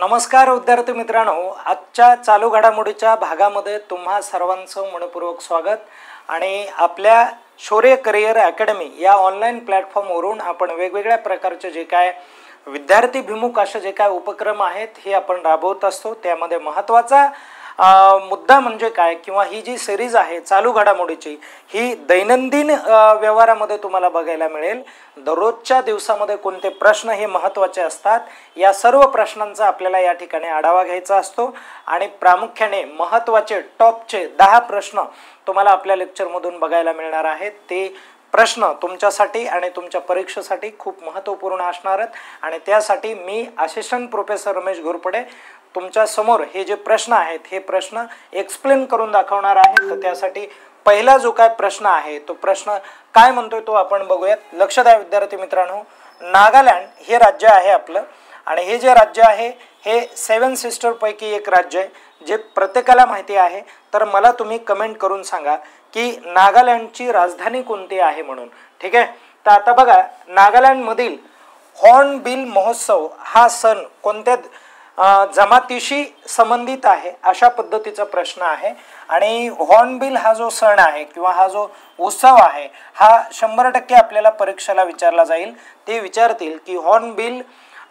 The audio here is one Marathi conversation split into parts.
नमस्कार विद्यार्थी मित्रांनो, आजच्या चालू घडामोडीच्या भागामध्ये तुम्हा सर्वांचं मनपूर्वक स्वागत। आणि आपल्या शौर्य करिअर अकॅडमी या ऑनलाईन प्लॅटफॉर्मवरून आपण वेगवेगळ्या प्रकारचे जे काय विद्यार्थीभिमुख असे जे काय उपक्रम आहेत हे आपण राबवत असतो। त्यामध्ये महत्त्वाचा मुद्दा म्हणजे काय किंवा ही जी सिरीज आहे चालू घडामोडीची ही दैनंदिन व्यवहारामध्ये तुम्हाला बघायला मिळेल। दररोजच्या दिवसामध्ये कोणते प्रश्न हे महत्त्वाचे असतात या सर्व प्रश्नांचा आपल्याला या ठिकाणी आढावा घ्यायचा असतो आणि प्रामुख्याने महत्त्वाचे टॉपचे 10 प्रश्न तुम्हाला आपल्या लेक्चरमधून बघायला मिळणार आहेत। ते प्रश्न तुमच्यासाठी आणि तुमच्या परीक्षेसाठी खूप महत्त्वपूर्ण असणार आहेत आणि त्यासाठी मी असिस्टंट प्रोफेसर रमेश घोरपडे तुमच्या समोर हे जे प्रश्न आहेत हे प्रश्न एक्सप्लेन करून दाखवणार आहे। तर त्यासाठी पहिला जो काय प्रश्न आहे तो प्रश्न काय म्हणतोय तो आपण बघूयात। लक्ष द्या विद्यार्थी मित्रांनो, नागालँड हे राज्य आहे आपलं आणि हे जे राज्य आहे हे 7 सिस्टर पैकी एक राज्य आहे जे प्रत्येकाला माहिती आहे। तर मला तुम्ही कमेंट करून सांगा की नागालँडची राजधानी कोणती आहे म्हणून, ठीक आहे। तर आता बघा, नागालँडमधील हॉर्नबिल महोत्सव हा सण कोणत्या जमातीशी संबंधित आहे अशा पद्धतीचा प्रश्न आहे। आणि हॉर्नबिल हा जो सण आहे किंवा हा जो उत्सव आहे हा 100% आपल्याला परीक्षेला विचारला जाईल। ते विचारतील की हॉर्नबिल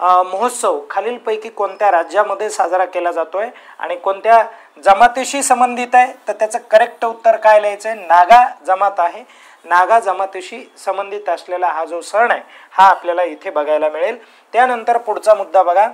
महोत्सव खालीलपैकी कोणत्या राज्यामध्ये साजरा केला जातोय आणि कोणत्या जमातीशी संबंधित आहे। तर त्याचं करेक्ट उत्तर काय लिहायचं आहे, नागा जमात आहे। नागा जमातीशी संबंधित असलेला हा जो सण आहे हा आपल्याला इथे बघायला मिळेल। त्यानंतर पुढचा मुद्दा बघा,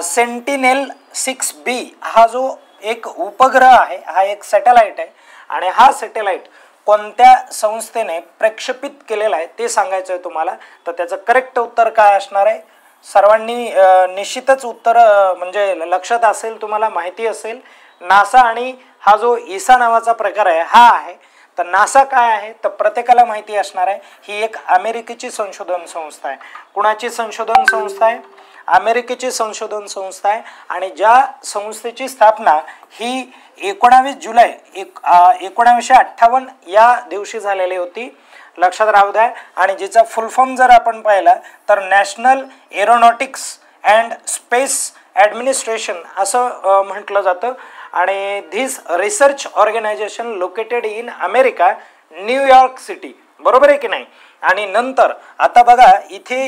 सेंटिनेल-6B हा जो एक उपग्रह आहे हा एक सॅटेलाइट आहे आणि हा सॅटेलाइट कोणत्या संस्थेने प्रक्षेपित केलेला आहे ते सांगायचं आहे तुम्हाला। तर त्याचं करेक्ट उत्तर काय असणार आहे, सर्वांनी निश्चितच उत्तर म्हणजे लक्षात असेल, तुम्हाला माहिती असेल। नासा आणि हा जो इसा नावाचा प्रकार आहे हा आहे। तर नासा काय आहे तर प्रत्येकाला माहिती असणार आहे, ही एक अमेरिकेची संशोधन संस्था आहे। कुणाची संशोधन संस्था आहे, अमेरिकेची संशोधन संस्था आहे। आणि ज्या संस्थेची स्थापना ही 19 जुलै 1958 या दिवशी झालेली होती, लक्षात राहू द्या। आणि जिचा फुल फॉर्म जर आपण पाहिला तर national aeronautics and space administration असं म्हटलं जातं। आणि this research organisation located in America, New York city, बरोबर आहे की नाही। आणि नंतर आता बघा इथे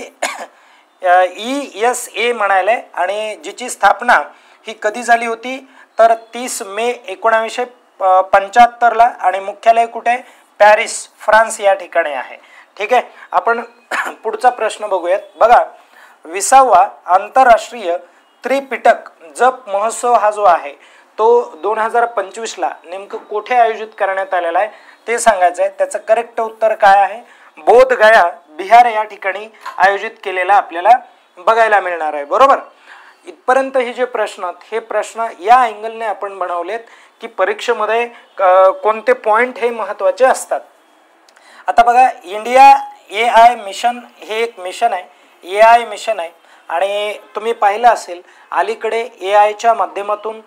ESA म्हणाले आणि जिची स्थापना ही कधी झाली होती तर 30 मे 1975 आणि मुख्यालय कुठे आहे, पॅरिस, फ्रान्स या ठिकाणी आहे, ठीक आहे। आपण पुढचा प्रश्न बघूयात। बघा, 20वा आंतरराष्ट्रीय त्रिपिटक जप महोत्सव हा जो आहे तो 2025ला नेमकं कुठे आयोजित करण्यात आलेला आहे ते सांगायचं आहे। त्याचं करेक्ट उत्तर काय आहे, बोध गया, बिहार या ठिकाणी आयोजित केलेला आपल्याला बघायला मिळणार आहे, बरोबर। इथपर्यंत हे जे प्रश्न हे प्रश्न या अँगलने आपण बनवलेत की परीक्षेमध्ये कोणते पॉइंट हे महत्त्वाचे असतात। आता बघा, इंडिया AI मिशन हे एक मिशन आहे, AI मिशन आहे। आणि तुम्ही पाहिलं असेल अलीकडे AIच्या माध्यमातून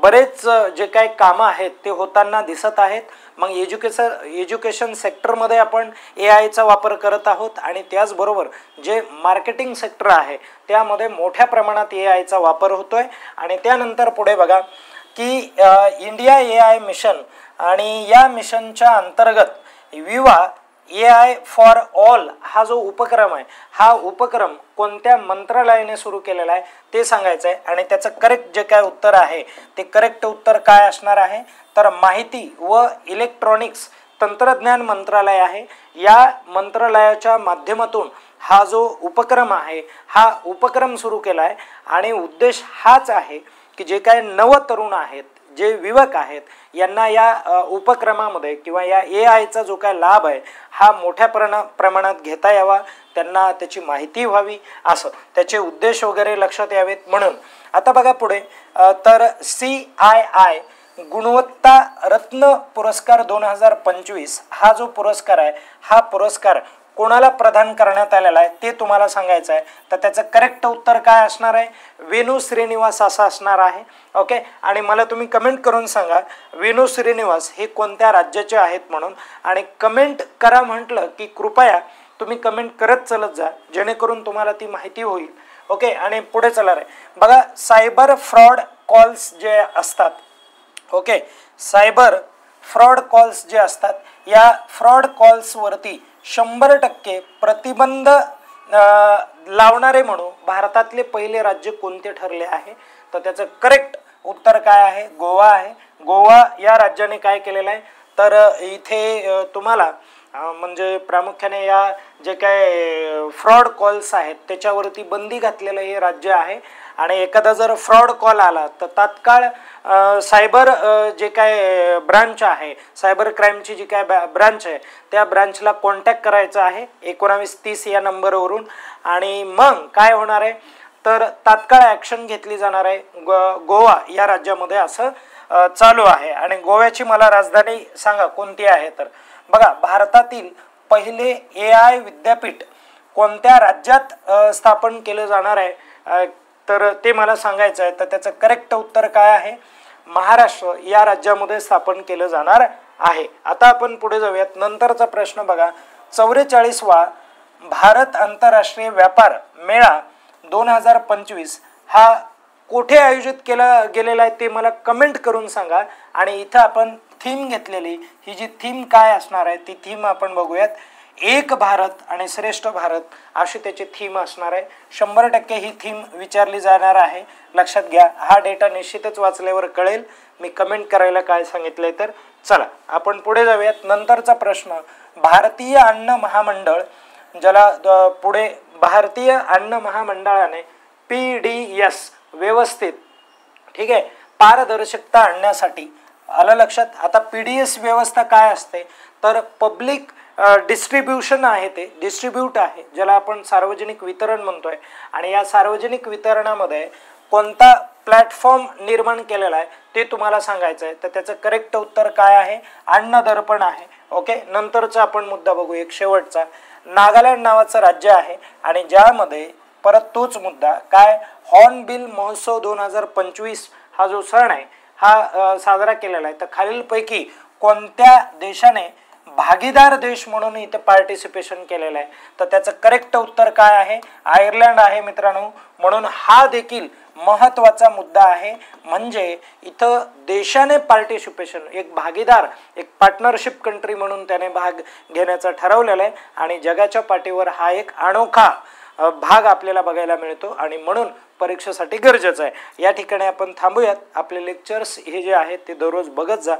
बरेच जे काही कामं आहेत ते होताना दिसत आहेत। मग एज्युकेशन सेक्टरमध्ये आपण AIचा वापर करत आहोत आणि त्याचबरोबर जे मार्केटिंग सेक्टर आहे त्यामध्ये मोठ्या प्रमाणात AIचा वापर होतोय। आणि त्यानंतर पुढे बघा की इंडिया AI मिशन आणि या मिशनच्या अंतर्गत विवा AI फॉर ऑल हा जो उपक्रम आहे हा उपक्रम कोणत्या मंत्रालयाने सुरू केलेला आहे ते सांगायचं आहे। आणि त्याचं करेक्ट जे काय उत्तर आहे ते करेक्ट उत्तर काय असणार आहे तर माहिती व इलेक्ट्रॉनिक्स तंत्रज्ञान मंत्रालय आहे। या मंत्रालयाच्या माध्यमातून हा जो उपक्रम आहे हा उपक्रम सुरू केला आहे आणि उद्देश हाच आहे की जे काय नवतरुण आहेत, जे युवक आहेत यांना या उपक्रमामध्ये किंवा या AIचा जो काय लाभ आहे हा मोठ्या प्रमाणात घेता यावा, त्यांना त्याची माहिती व्हावी, असं त्याचे उद्देश वगैरे लक्षात यावेत म्हणून। आता बघा पुढे, तर CII गुणवत्ता रत्न पुरस्कार 2025 हा जो पुरस्कार आहे हा पुरस्कार कोणाला प्रदान करण्यात आलेला आहे ते तुम्हाला सांगायचं आहे। तर त्याचं करेक्ट उत्तर काय असणार आहे, वेणू श्रीनिवास असं असणार आहे, ओके। आणि मला तुम्ही कमेंट करून सांगा वेणू श्रीनिवास हे कोणत्या राज्याचे आहेत म्हणून। आणि कमेंट करा म्हटलं की कृपया तुम्ही कमेंट करत चलत जा जेणेकरून तुम्हाला ती माहिती होईल, ओके, आणि पुढे चला रे बघा, सायबर फ्रॉड कॉल्स जे असतात, ओके, सायबर फ्रॉड कॉल्स जे असतात, या फ्रॉड कॉल्सवरती 100% प्रतिबंध लावणारे म्हणून भारतातले पहिले राज्य कोणते ठरले आहे? तर त्याचं करेक्ट उत्तर काय आहे? गोवा आहे. गोवा या राज्याने काय केलेलं आहे, तर इथे तुम्हाला म्हणजे प्रामुख्याने या जे काय फ्रॉड कॉल्स आहेत त्याच्यावरती बंदी घातलेलं हे राज्य आहे. आणि एखादा जर फ्रॉड कॉल आला तर तात्काळ सायबर जे काय ब्रांच आहे, सायबर क्राईमची जी काय ब्रांच आहे त्या ब्रांचला कॉन्टॅक्ट करायचा आहे 1930 या नंबरवरून. आणि मग काय होणार आहे, तर तात्काळ ॲक्शन घेतली जाणार आहे. गोवा या राज्यामध्ये असं चालू आहे. आणि गोव्याची मला राजधानी सांगा कोणती आहे? तर बघा, भारतातील पहिले AI विद्यापीठ कोणत्या राज्यात स्थापन केलं जाणार आहे, तर ते मला सांगायचं आहे. तर त्याचं करेक्ट उत्तर काय आहे? महाराष्ट्र या राज्यामध्ये स्थापन केलं जाणार आहे. आता आपण पुढे जाऊयात. नंतरचा प्रश्न बघा, 44वा भारत आंतरराष्ट्रीय व्यापार मेळा 2025 हा कुठे आयोजित केला गेलेला आहे ते मला कमेंट करून सांगा. आणि इथं आपण थीम घेतलेली, ही जी थीम काय असणार आहे ती थीम आपण बघूयात. एक भारत आणि श्रेष्ठ भारत अशी त्याची थीम असणार आहे. 100% ही थीम विचारली जाणार आहे, लक्षात घ्या. हा डेटा निश्चितच वाचल्यावर कळेल मी कमेंट करायला काय सांगितलंय. तर चला आपण पुढे जाऊयात. नंतरचा प्रश्न, भारतीय अन्न महामंडळ, ज्याला पुढे भारतीय अन्न महामंडळाने PDS व्यवस्थित, ठीक आहे, पारदर्शकता आणण्यासाठी, आलं लक्षात. आता PDS व्यवस्था काय असते, तर पब्लिक डिस्ट्रीब्युशन आहे, ते डिस्ट्रीब्यूट आहे, ज्याला आपण सार्वजनिक वितरण म्हणतोय. आणि या सार्वजनिक वितरणामध्ये कोणता प्लॅटफॉर्म निर्माण केलेला आहे ते तुम्हाला सांगायचं आहे. तर त्याचं करेक्ट उत्तर काय आहे? अन्न दर्पण आहे. ओके, नंतरचा आपण मुद्दा बघू, एक शेवटचा. नागालँड नावाचं राज्य आहे आणि ज्यामध्ये परत तोच मुद्दा काय, हॉर्नबिल महोत्सव 2025 हा जो सण आहे हा साजरा केलेला आहे. तर खालीलपैकी कोणत्या देशाने भागीदार देश म्हणून इथं पार्टिसिपेशन केलेलं आहे? तर त्याचं करेक्ट उत्तर काय आहे? आयर्लंड आहे मित्रांनो. म्हणून हा देखील महत्त्वाचा मुद्दा आहे. म्हणजे इथं देशाने पार्टिसिपेशन, एक भागीदार, एक पार्टनरशिप कंट्री म्हणून त्याने भाग घेण्याचं ठरवलेलं आहे. आणि जगाच्या पाठीवर हा एक अनोखा भाग आपल्याला बघायला मिळतो आणि म्हणून परीक्षेसाठी गरजेचं आहे. या ठिकाणी आपण थांबूयात. आपले लेक्चर्स हे जे आहेत ते दररोज बघत जा.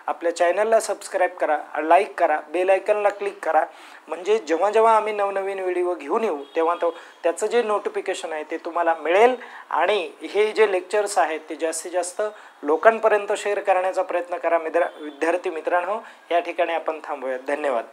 आपल्या चॅनलला सबस्क्राईब करा, लाईक करा, बेल आयकनला क्लिक करा. म्हणजे जेव्हा जेव्हा आम्ही नवनवीन व्हिडिओ घेऊन येऊ तेव्हा त्याचं जे नोटिफिकेशन आहे ते तुम्हाला मिळेल. आणि हे जे लेक्चर्स आहेत ते जास्तीत जास्त लोकांपर्यंत शेअर करण्याचा प्रयत्न करा विद्यार्थी मित्रांनो. या ठिकाणी आपण थांबूयात. धन्यवाद.